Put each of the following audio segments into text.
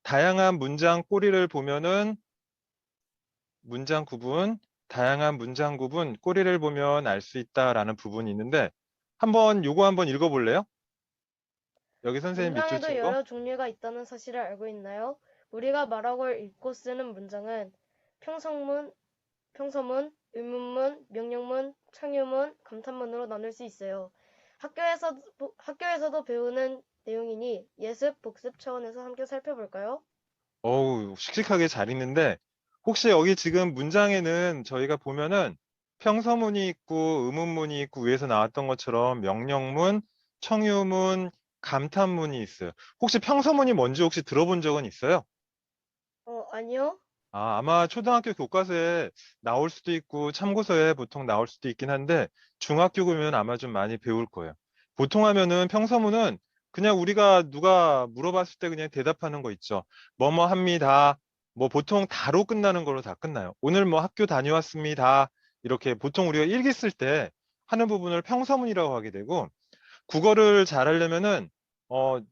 다양한 문장 꼬리를 보면은 문장 구분, 다양한 문장 구분, 꼬리를 보면 알 수 있다라는 부분이 있는데 요거 한번 읽어볼래요? 여기 선생님 밑줄 문장에도 친 거? 여러 종류가 있다는 사실을 알고 있나요? 우리가 말하고 읽고 쓰는 문장은 평성문, 평서문, 의문문, 명령문, 창유문, 감탄문으로 나눌 수 있어요. 학교에서도 배우는 내용이니 예습, 복습 차원에서 함께 살펴볼까요? 어우, 씩씩하게 잘 읽는데 혹시 여기 지금 문장에는 저희가 보면은 평서문이 있고 의문문이 있고 위에서 나왔던 것처럼 명령문, 청유문, 감탄문이 있어요. 혹시 평서문이 뭔지 혹시 들어본 적은 있어요? 아니요. 아마 초등학교 교과서에 나올 수도 있고 참고서에 보통 나올 수도 있긴 한데 중학교 가면 아마 좀 많이 배울 거예요. 보통 하면은 평서문은 그냥 우리가 누가 물어봤을 때 그냥 대답하는 거 있죠. 뭐뭐 합니다. 뭐 보통 다로 끝나는 걸로 다 끝나요. 오늘 뭐 학교 다녀왔습니다. 이렇게 보통 우리가 일기 쓸 때 하는 부분을 평서문이라고 하게 되고 국어를 잘하려면은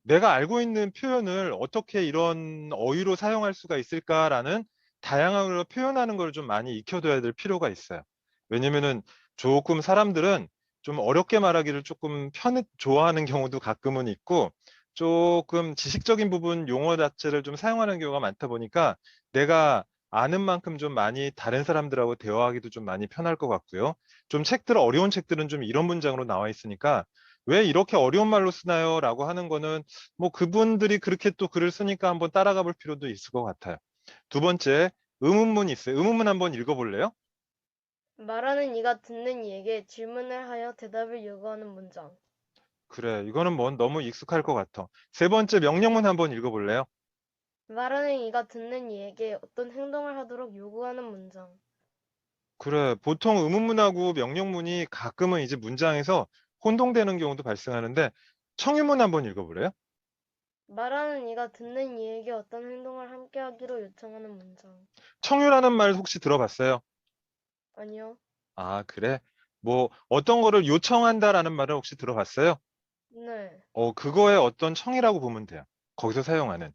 내가 알고 있는 표현을 어떻게 이런 어휘로 사용할 수가 있을까라는 다양한 걸 표현하는 걸 좀 많이 익혀둬야 될 필요가 있어요. 왜냐면은 조금 사람들은 좀 어렵게 말하기를 조금 좋아하는 경우도 가끔은 있고 조금 지식적인 부분 용어 자체를 좀 사용하는 경우가 많다 보니까 내가 아는 만큼 좀 많이 다른 사람들하고 대화하기도 좀 많이 편할 것 같고요. 좀 어려운 책들은 좀 이런 문장으로 나와 있으니까 왜 이렇게 어려운 말로 쓰나요? 라고 하는 거는 뭐 그분들이 그렇게 또 글을 쓰니까 한번 따라가 볼 필요도 있을 것 같아요. 두 번째, 의문문이 있어요. 의문문 한번 읽어볼래요? 말하는 이가 듣는 이에게 질문을 하여 대답을 요구하는 문장. 그래, 이거는 뭐 너무 익숙할 것 같아. 세 번째, 명령문 한번 읽어볼래요? 말하는 이가 듣는 이에게 어떤 행동을 하도록 요구하는 문장. 그래, 보통 의문문하고 명령문이 가끔은 이제 문장에서 혼동되는 경우도 발생하는데 청유문 한번 읽어볼래요? 말하는 이가 듣는 이에게 어떤 행동을 함께 하기로 요청하는 문장. 청유라는 말 혹시 들어봤어요? 아니요. 아, 그래? 뭐 어떤 거를 요청한다라는 말을 혹시 들어봤어요? 네. 그거의 어떤 청이라고 보면 돼요. 거기서 사용하는.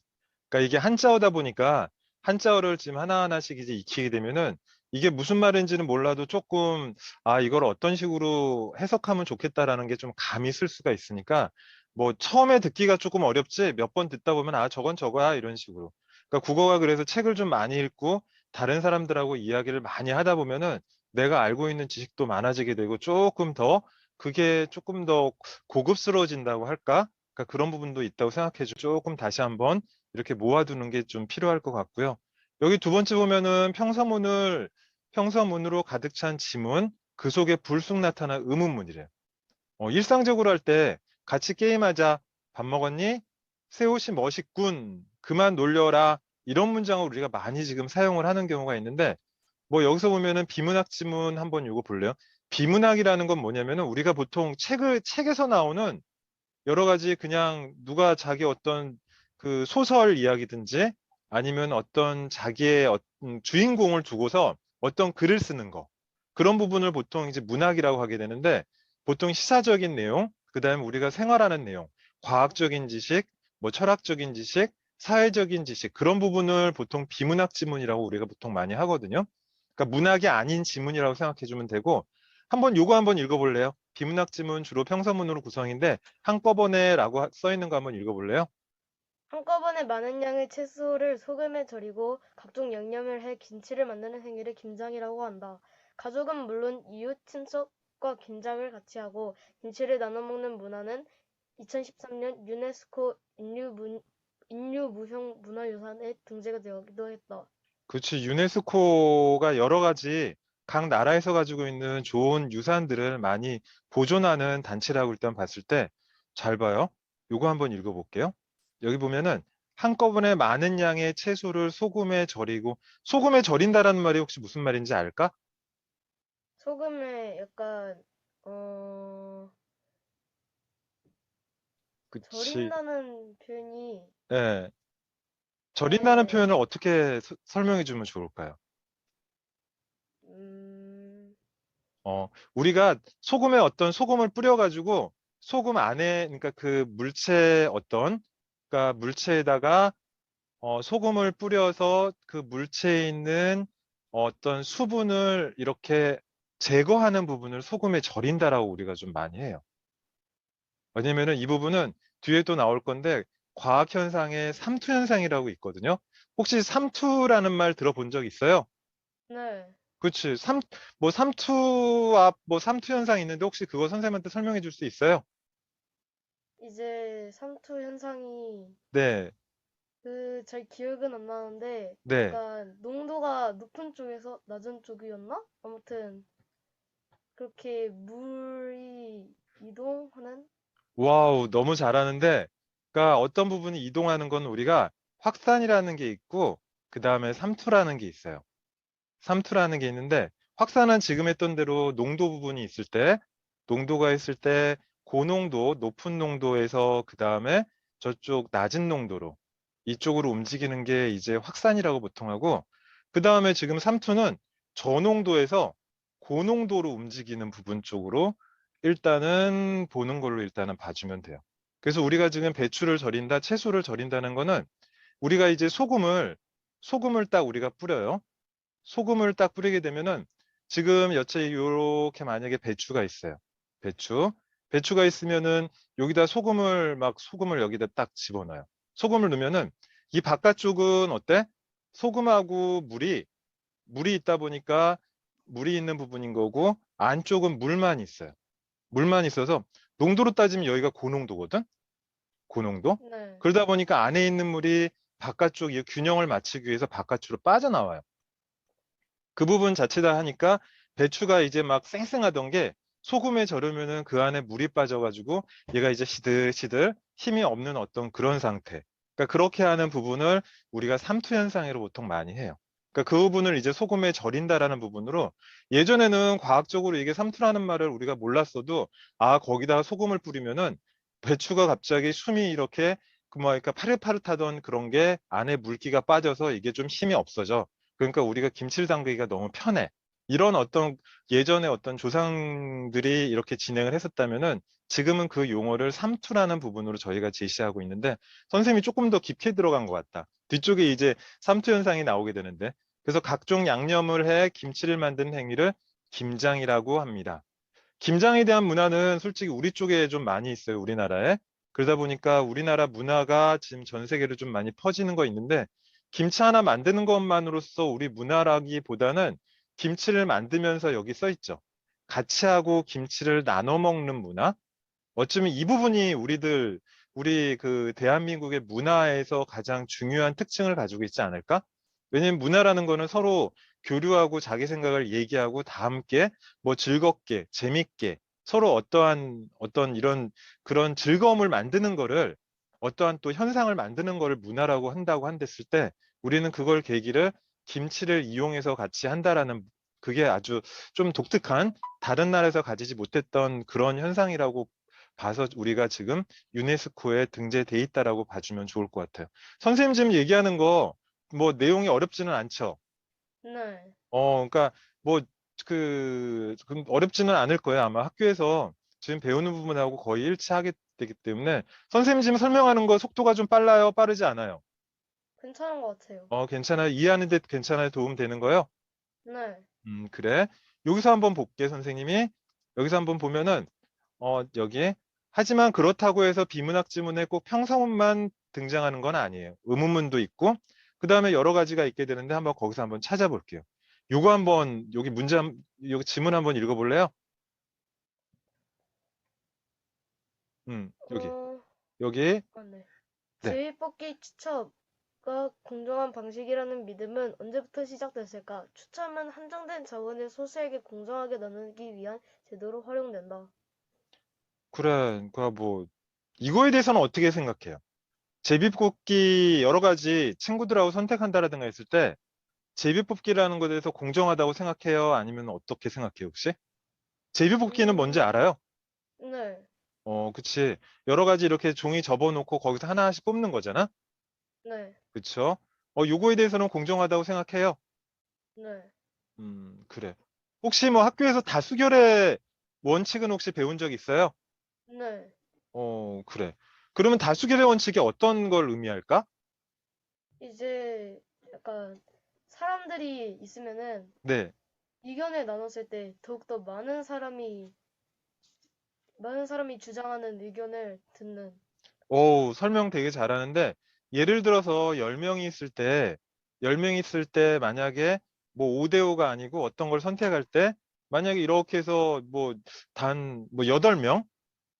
그러니까 이게 한자어다 보니까 한자어를 지금 하나하나씩 이제 익히게 되면은 이게 무슨 말인지는 몰라도 조금, 이걸 어떤 식으로 해석하면 좋겠다라는 게 좀 감이 쓸 수가 있으니까 뭐 처음에 듣기가 조금 어렵지 몇 번 듣다 보면 저건 저거야 이런 식으로. 그러니까 국어가 그래서 책을 좀 많이 읽고 다른 사람들하고 이야기를 많이 하다 보면은 내가 알고 있는 지식도 많아지게 되고 그게 조금 더 고급스러워진다고 할까? 그러니까 그런 부분도 있다고 생각해줘. 조금 다시 한번 이렇게 모아두는 게 좀 필요할 것 같고요. 여기 두 번째 보면은 평서문으로 가득 찬 지문, 그 속에 불쑥 나타난 의문문이래요. 일상적으로 할 때 같이 게임하자, 밥 먹었니? 새 옷이 멋있군, 그만 놀려라. 이런 문장을 우리가 많이 지금 사용을 하는 경우가 있는데 뭐 여기서 보면은 비문학 지문 한번 요거 볼래요? 비문학이라는 건 뭐냐면은 우리가 보통 책에서 나오는 여러 가지 그냥 누가 자기 어떤 그 소설 이야기든지 아니면 어떤 자기의 주인공을 두고서 어떤 글을 쓰는 거. 그런 부분을 보통 이제 문학이라고 하게 되는데 보통 시사적인 내용, 그다음에 우리가 생활하는 내용, 과학적인 지식, 뭐 철학적인 지식, 사회적인 지식 그런 부분을 보통 비문학 지문이라고 우리가 보통 많이 하거든요. 그러니까 문학이 아닌 지문이라고 생각해 주면 되고 요거 한번 읽어볼래요? 비문학 지문 주로 평서문으로 구성인데 한꺼번에라고 써 있는 거 한번 읽어볼래요? 한꺼번에 많은 양의 채소를 소금에 절이고 각종 양념을 해 김치를 만드는 행위를 김장이라고 한다. 가족은 물론 이웃, 친척과 김장을 같이 하고 김치를 나눠 먹는 문화는 2013년 유네스코 인류무형 문화유산에 등재가 되기도 했다. 그렇지. 유네스코가 여러 가지 각 나라에서 가지고 있는 좋은 유산들을 많이 보존하는 단체라고 일단 봤을 때 잘 봐요. 요거 한번 읽어볼게요. 여기 보면은 한꺼번에 많은 양의 채소를 소금에 절이고 소금에 절인다라는 말이 혹시 무슨 말인지 알까? 소금에 약간 어 그치. 절인다는 표현이 예. 절인다는 에, 표현을 어떻게 설명해 주면 좋을까요? 음, 우리가 소금에 어떤 소금을 뿌려가지고 소금 안에, 그러니까 그 물체 그러니까 물체에다가 소금을 뿌려서 그 물체에 있는 어떤 수분을 이렇게 제거하는 부분을 소금에 절인다라고 우리가 좀 많이 해요. 왜냐면은 이 부분은 뒤에 또 나올 건데 과학 현상에 삼투 현상이라고 있거든요. 혹시 삼투라는 말 들어본 적 있어요? 네. 그치. 뭐 삼투 뭐 삼투 현상 있는데 혹시 그거 선생님한테 설명해 줄 수 있어요? 이제 삼투 현상이 네, 잘 기억은 안 나는데 네. 약간 농도가 높은 쪽에서 낮은 쪽이었나? 아무튼 그렇게 물이 이동하는? 와우, 너무 잘하는데, 그러니까 어떤 부분이 이동하는 건 우리가 확산이라는 게 있고, 그 다음에 삼투라는 게 있어요. 삼투라는 게 있는데, 확산은 지금 했던 대로 농도 부분이 있을 때, 농도가 있을 때, 고농도, 높은 농도에서 그 다음에 저쪽 낮은 농도로, 이쪽으로 움직이는 게 이제 확산이라고 보통 하고, 그 다음에 지금 삼투는 저농도에서 고농도로 움직이는 부분 쪽으로 일단은 보는 걸로 일단은 봐주면 돼요. 그래서 우리가 지금 배추를 절인다, 채소를 절인다는 거는 우리가 이제 소금을 딱 우리가 뿌려요. 소금을 딱 뿌리게 되면은 지금 여체 이렇게 만약에 배추가 있어요. 배추. 배추가 있으면은 여기다 소금을 여기다 딱 집어넣어요. 소금을 넣으면은 이 바깥쪽은 어때? 소금하고 물이 있다 보니까 물이 있는 부분인 거고 안쪽은 물만 있어요. 물만 있어서 농도로 따지면 여기가 고농도거든? 고농도? 네. 그러다 보니까 안에 있는 물이 바깥쪽 이 균형을 맞추기 위해서 바깥으로 빠져나와요. 그 부분 자체다 하니까 배추가 이제 막 쌩쌩하던 게 소금에 절으면은 그 안에 물이 빠져가지고 얘가 이제 시들시들 힘이 없는 어떤 그런 상태. 그러니까 그렇게 하는 부분을 우리가 삼투 현상으로 보통 많이 해요. 그러니까 그 부분을 이제 소금에 절인다라는 부분으로 예전에는 과학적으로 이게 삼투라는 말을 우리가 몰랐어도 아, 거기다가 소금을 뿌리면은 배추가 갑자기 숨이 이렇게 그 뭐랄까 파릇파릇하던 그런 게 안에 물기가 빠져서 이게 좀 힘이 없어져. 그러니까 우리가 김치를 담그기가 너무 편해. 이런 어떤 예전에 어떤 조상들이 이렇게 진행을 했었다면은 지금은 그 용어를 삼투라는 부분으로 저희가 제시하고 있는데 선생님이 조금 더 깊게 들어간 것 같다. 뒤쪽에 이제 삼투 현상이 나오게 되는데 그래서 각종 양념을 해 김치를 만드는 행위를 김장이라고 합니다. 김장에 대한 문화는 솔직히 우리 쪽에 좀 많이 있어요, 우리나라에. 그러다 보니까 우리나라 문화가 지금 전 세계로 좀 많이 퍼지는 거 있는데, 김치 하나 만드는 것만으로써 우리 문화라기보다는 김치를 만들면서 여기 써 있죠. 같이 하고 김치를 나눠 먹는 문화? 어쩌면 이 부분이 우리 그 대한민국의 문화에서 가장 중요한 특징을 가지고 있지 않을까? 왜냐면 문화라는 거는 서로 교류하고 자기 생각을 얘기하고 다 함께 뭐 즐겁게, 재밌게 서로 어떤 이런 그런 즐거움을 만드는 거를 어떠한 또 현상을 만드는 거를 문화라고 한다고 한댔을 때 우리는 그걸 계기를 김치를 이용해서 같이 한다라는 그게 아주 좀 독특한 다른 나라에서 가지지 못했던 그런 현상이라고 봐서 우리가 지금 유네스코에 등재돼 있다라고 봐주면 좋을 것 같아요. 선생님 지금 얘기하는 거 뭐 내용이 어렵지는 않죠. 네. 그러니까 뭐 어렵지는 않을 거예요. 아마 학교에서 지금 배우는 부분하고 거의 일치하게 되기 때문에 선생님 지금 설명하는 거 속도가 좀 빨라요? 빠르지 않아요? 괜찮은 것 같아요. 괜찮아요. 이해하는 데 괜찮아요? 도움 되는 거요? 네. 그래. 여기서 한번 볼게, 선생님이. 여기서 한번 보면은 여기에 하지만 그렇다고 해서 비문학 지문에 꼭 평서문만 등장하는 건 아니에요. 의문문도 있고 그 다음에 여러 가지가 있게 되는데 한번 거기서 한번 찾아볼게요. 요거 한번 여기 지문 한번 읽어볼래요? 여기 어, 여기 네. 네. 제비뽑기 추첨가 공정한 방식이라는 믿음은 언제부터 시작됐을까? 추첨은 한정된 자원을 소수에게 공정하게 나누기 위한 제도로 활용된다. 그래, 뭐 이거에 대해서는 어떻게 생각해요? 제비뽑기 여러 가지 친구들하고 선택한다라든가 했을 때 제비뽑기라는 것에 대해서 공정하다고 생각해요? 아니면 어떻게 생각해요, 혹시? 제비뽑기는 뭔지 음, 알아요? 네. 그치. 여러 가지 이렇게 종이 접어놓고 거기서 하나씩 뽑는 거잖아? 네. 그쵸? 요거에 대해서는 공정하다고 생각해요. 네. 그래. 혹시 뭐 학교에서 다수결의 원칙은 혹시 배운 적 있어요? 네. 그래. 그러면 다수결의 원칙이 어떤 걸 의미할까? 이제 약간 사람들이 있으면은 네. 의견을 나눴을 때 더욱더 많은 사람이 주장하는 의견을 듣는. 오, 설명 되게 잘하는데, 예를 들어서 10명이 있을 때, 10명이 있을 때 만약에 뭐 5대5가 아니고 어떤 걸 선택할 때, 만약에 이렇게 해서 뭐 뭐 8명?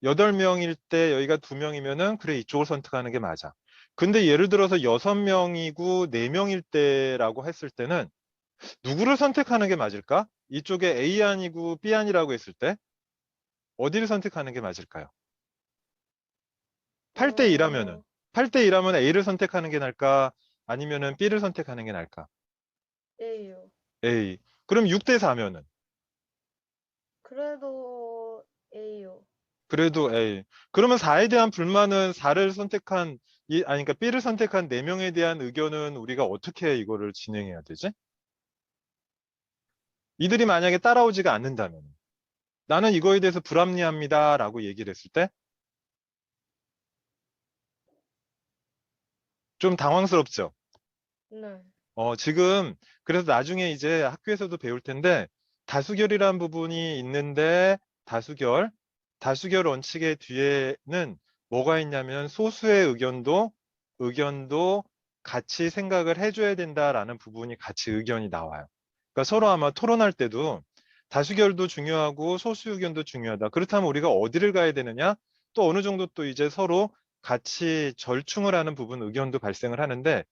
8명일 때 여기가 2명이면은 그래, 이쪽을 선택하는 게 맞아. 근데 예를 들어서 6명이고 4명일 때라고 했을 때는 누구를 선택하는 게 맞을까? 이쪽에 A 아니고 B 아니라고 했을 때 어디를 선택하는 게 맞을까요? 8대 2라면은 어, 8대 2라면 A를 선택하는 게 나을까? 아니면은 B를 선택하는 게 나을까? A요. A. 그럼 6대 4면은 그래도 A요. 그래도 A. 그러면 4에 대한 불만은 4를 선택한 아니 그러니까 B를 선택한 4명에 대한 의견은 우리가 어떻게 이거를 진행해야 되지? 이들이 만약에 따라오지가 않는다면 나는 이거에 대해서 불합리합니다라고 얘기를 했을 때 좀 당황스럽죠. 네. 지금 그래서 나중에 이제 학교에서도 배울 텐데 다수결이라는 부분이 있는데 다수결, 다수결 원칙의 뒤에는 뭐가 있냐면 소수의 의견도 같이 생각을 해줘야 된다라는 부분이 같이 의견이 나와요. 그러니까 서로 아마 토론할 때도 다수결도 중요하고 소수 의견도 중요하다. 그렇다면 우리가 어디를 가야 되느냐? 또 어느 정도 또 이제 서로 같이 절충을 하는 부분 의견도 발생을 하는데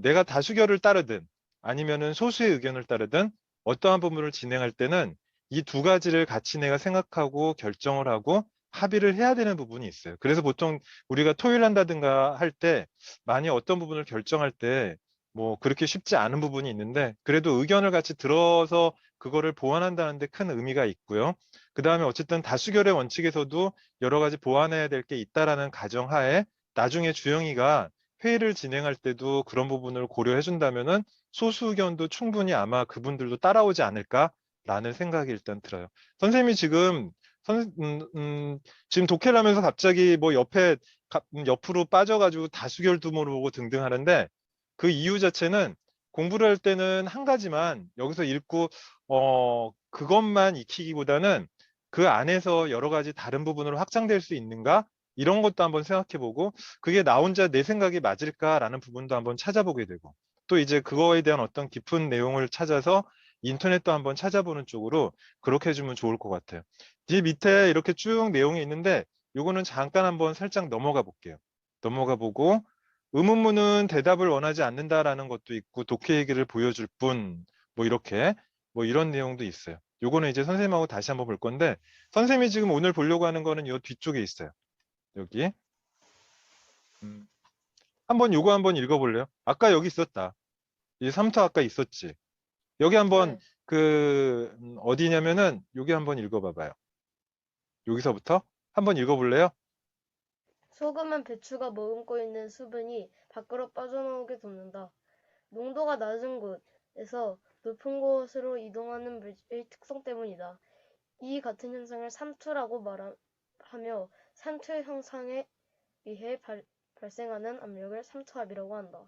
내가 다수결을 따르든 아니면은 소수의 의견을 따르든 어떠한 부분을 진행할 때는 이 두 가지를 같이 내가 생각하고 결정을 하고 합의를 해야 되는 부분이 있어요. 그래서 보통 우리가 토의를 한다든가 할 때 많이 어떤 부분을 결정할 때 뭐 그렇게 쉽지 않은 부분이 있는데 그래도 의견을 같이 들어서 그거를 보완한다는 데 큰 의미가 있고요. 그 다음에 어쨌든 다수결의 원칙에서도 여러 가지 보완해야 될 게 있다라는 가정하에 나중에 주영이가 회의를 진행할 때도 그런 부분을 고려해 준다면은 소수 의견도 충분히 아마 그분들도 따라오지 않을까라는 생각이 일단 들어요. 선생님이 지금 선, 음, 음, 지금 독해를 하면서 갑자기 뭐 옆으로 빠져가지고 다수결도 모르고 등등 하는데 그 이유 자체는 공부를 할 때는 한 가지만 여기서 읽고 그것만 익히기보다는 그 안에서 여러 가지 다른 부분으로 확장될 수 있는가? 이런 것도 한번 생각해 보고 그게 나 혼자 내 생각이 맞을까라는 부분도 한번 찾아보게 되고 또 이제 그거에 대한 어떤 깊은 내용을 찾아서 인터넷도 한번 찾아보는 쪽으로 그렇게 해주면 좋을 것 같아요. 뒤 밑에 이렇게 쭉 내용이 있는데 요거는 잠깐 한번 살짝 넘어가 볼게요. 넘어가 보고 의문문은 대답을 원하지 않는다라는 것도 있고 독해 얘기를 보여줄 뿐 뭐 이렇게 뭐 이런 내용도 있어요. 요거는 이제 선생님하고 다시 한번 볼 건데 선생님이 지금 오늘 보려고 하는 거는 요 뒤쪽에 있어요. 여기. 음. 요거 한번 읽어볼래요? 아까 여기 있었다. 이 삼터 아까 있었지. 여기 한번 네. 어디냐면은 여기 한번 읽어봐봐요. 여기서부터 한번 읽어볼래요? 소금은 배추가 머금고 있는 수분이 밖으로 빠져나오게 돕는다. 농도가 낮은 곳에서 높은 곳으로 이동하는 물질의 특성 때문이다. 이 같은 현상을 삼투라고 말하며 삼투 형상에 의해 발생하는 압력을 삼투압이라고 한다.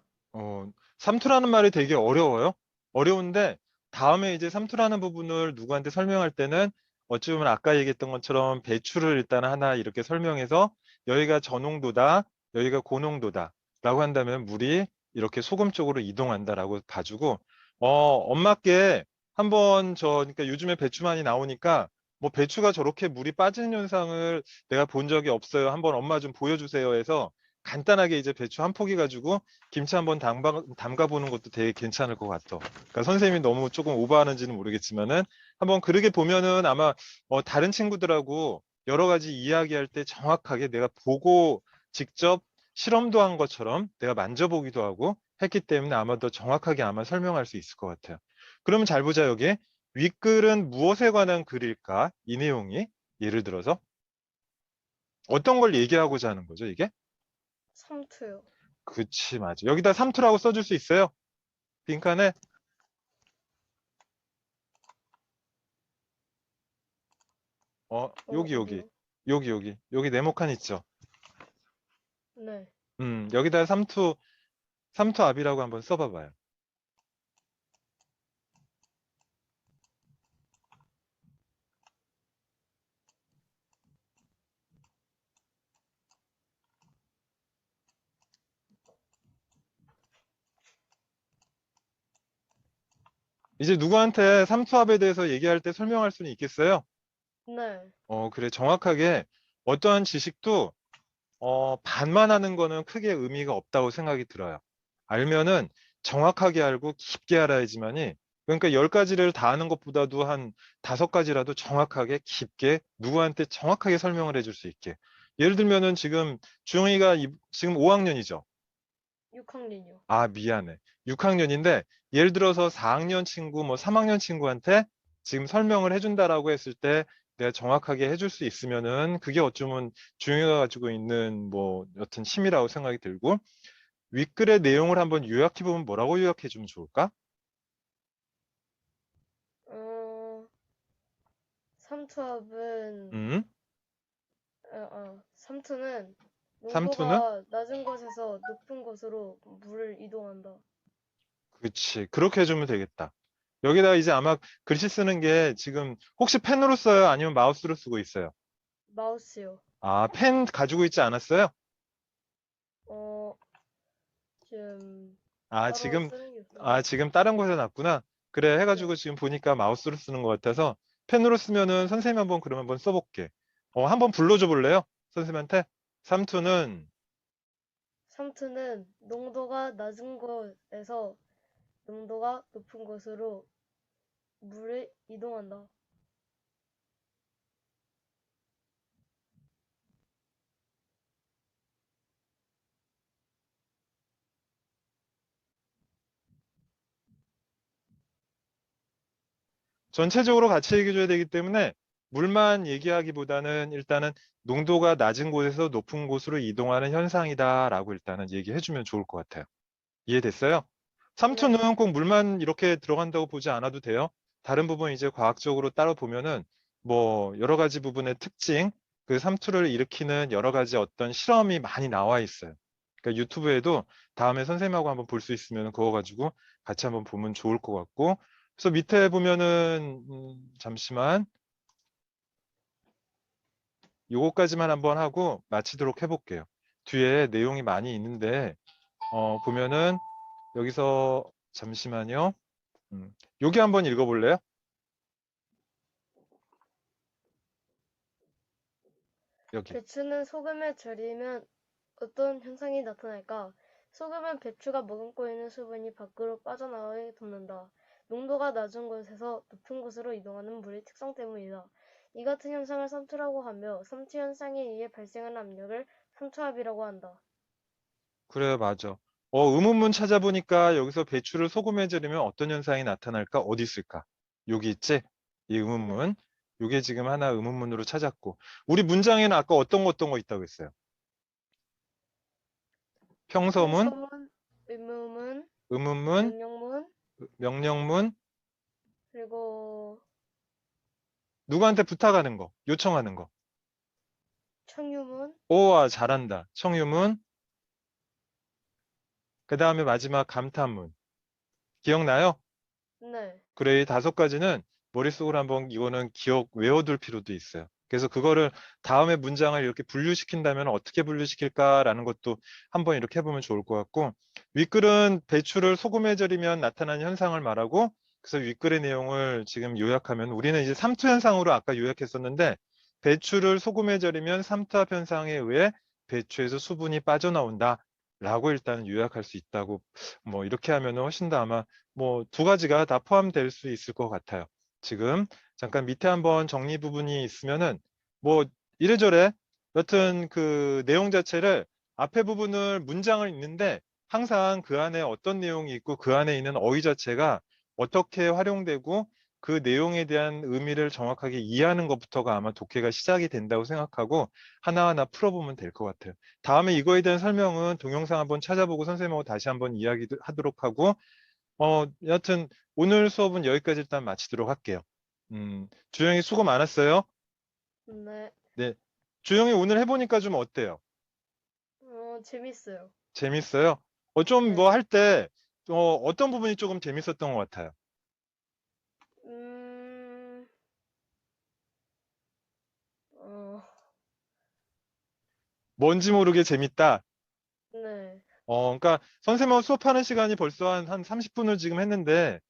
삼투라는 말이 되게 어려워요. 어려운데 다음에 이제 삼투라는 부분을 누구한테 설명할 때는 어찌 보면 아까 얘기했던 것처럼 배추를 일단 하나 이렇게 설명해서 여기가 저농도다, 여기가 고농도다 라고 한다면 물이 이렇게 소금 쪽으로 이동한다라고 봐주고 엄마께 한번 그러니까 요즘에 배추 많이 나오니까 뭐 배추가 저렇게 물이 빠지는 현상을 내가 본 적이 없어요. 한번 엄마 좀 보여주세요 해서 간단하게 이제 배추 한 포기 가지고 김치 한번 담가 보는 것도 되게 괜찮을 것 같아. 그러니까 선생님이 너무 조금 오버하는지는 모르겠지만은 한번 그러게 보면은 아마 다른 친구들하고 여러 가지 이야기할 때 정확하게 내가 보고 직접 실험도 한 것처럼 내가 만져보기도 하고 했기 때문에 아마 더 정확하게 아마 설명할 수 있을 것 같아요. 그러면 잘 보자 여기. 윗글은 무엇에 관한 글일까? 이 내용이 예를 들어서 어떤 걸 얘기하고자 하는 거죠, 이게? 삼투요. 그치, 맞아. 여기다 삼투라고 써줄 수 있어요? 빈칸에? 여기, 여기. 어디요? 여기 네모칸 있죠? 네. 여기다 삼투 삼투압이라고 한번 써봐봐요. 이제 누구한테 삼투압에 대해서 얘기할 때 설명할 수는 있겠어요? 네. 그래. 정확하게 어떠한 지식도 반만 하는 거는 크게 의미가 없다고 생각이 들어요. 알면은 정확하게 알고 깊게 알아야지만이, 그러니까 10가지를 다 아는 것보다도 한 5가지라도 정확하게 깊게 누구한테 정확하게 설명을 해줄 수 있게. 예를 들면은 지금 주영이가 지금 5학년이죠. 6학년이요. 아, 미안해. 6학년인데 예를 들어서 4학년 친구, 뭐 3학년 친구한테 지금 설명을 해준다라고 했을 때 내가 정확하게 해줄 수 있으면은 그게 어쩌면 주영이가 가지고 있는 뭐 여튼 힘이라고 생각이 들고, 윗글의 내용을 한번 요약해보면 뭐라고 요약해주면 좋을까? 어, 삼투압은, 음, 삼투는 삼투는? 농도가 낮은 곳에서 높은 곳으로 물을 이동한다. 그치. 그렇게 해주면 되겠다. 여기다가 이제 아마 글씨 쓰는 게 지금 혹시 펜으로 써요? 아니면 마우스로 쓰고 있어요? 마우스요. 아, 펜 가지고 있지 않았어요? 어, 지금 아, 따로 지금, 쓰는 게 없어서. 아, 지금 다른 곳에 놨구나. 그래, 네. 해가지고 지금 보니까 마우스로 쓰는 것 같아서 펜으로 쓰면은 선생님 한번 그럼 한번 써볼게. 한번 불러줘 볼래요? 선생님한테? 삼투는, 삼투는 농도가 낮은 곳에서 농도가 높은 곳으로 물을 이동한다. 전체적으로 같이 얘기해줘야 되기 때문에 물만 얘기하기보다는 일단은 농도가 낮은 곳에서 높은 곳으로 이동하는 현상이다라고 일단은 얘기해주면 좋을 것 같아요. 이해됐어요? 네. 삼투는 꼭 물만 이렇게 들어간다고 보지 않아도 돼요. 다른 부분 이제 과학적으로 따로 보면은 뭐 여러 가지 부분의 특징, 그 삼투를 일으키는 여러 가지 어떤 실험이 많이 나와 있어요. 그러니까 유튜브에도 다음에 선생님하고 한번 볼 수 있으면 그거 가지고 같이 한번 보면 좋을 것 같고. 그래서 밑에 보면은 잠시만 요거까지만 한번 하고 마치도록 해볼게요. 뒤에 내용이 많이 있는데 보면은 여기서 잠시만요. 여기 한번 읽어볼래요? 여기. 배추는 소금에 절이면 어떤 현상이 나타날까? 소금은 배추가 머금고 있는 수분이 밖으로 빠져나가게 돕는다. 농도가 낮은 곳에서 높은 곳으로 이동하는 물의 특성 때문이다. 이 같은 현상을 삼투라고 하며 삼투 현상에 의해 발생하는 압력을 삼투압이라고 한다. 그래, 맞아. 의문문 찾아보니까 여기서 배추를 소금에 절이면 어떤 현상이 나타날까? 어디 있을까? 여기 있지? 이 네. 의문문. 요게 지금 하나 의문문으로 찾았고. 우리 문장에는 아까 어떤 거 있다고 했어요? 평서문, 평서문, 의문문, 의문문, 명령문, 명령문, 그리고 누구한테 부탁하는 거, 요청하는 거. 청유문. 오와 잘한다. 청유문, 그 다음에 마지막 감탄문. 기억나요? 네. 그래, 이 5가지는 머릿속으로 한번 이거는 기억 외워둘 필요도 있어요. 그래서 그거를 다음에 문장을 이렇게 분류시킨다면 어떻게 분류시킬까라는 것도 한번 이렇게 해보면 좋을 것 같고, 윗글은 배추를 소금에 절이면 나타나는 현상을 말하고, 그래서 윗글의 내용을 지금 요약하면 우리는 이제 삼투 현상으로 아까 요약했었는데, 배추를 소금에 절이면 삼투압 현상에 의해 배추에서 수분이 빠져나온다. 라고 일단 요약할 수 있다고, 뭐 이렇게 하면 훨씬 더 아마 뭐 2가지가 다 포함될 수 있을 것 같아요. 지금 잠깐 밑에 한번 정리 부분이 있으면은 뭐 이래저래 여튼 그 내용 자체를 앞에 부분을 문장을 읽는데 항상 그 안에 어떤 내용이 있고 그 안에 있는 어휘 자체가 어떻게 활용되고 그 내용에 대한 의미를 정확하게 이해하는 것부터가 아마 독해가 시작이 된다고 생각하고 하나하나 풀어보면 될 것 같아요. 다음에 이거에 대한 설명은 동영상 한번 찾아보고 선생님하고 다시 한번 이야기하도록 하고 여하튼 오늘 수업은 여기까지 일단 마치도록 할게요. 주영이 수고 많았어요. 네. 네. 주영이 오늘 해보니까 좀 어때요? 재밌어요. 재밌어요? 좀 뭐 네. 할 때, 어떤 부분이 조금 재밌었던 것 같아요? 음, 어, 뭔지 모르게 재밌다. 네. 그러니까 선생님하고 수업하는 시간이 벌써 한 30분을 지금 했는데,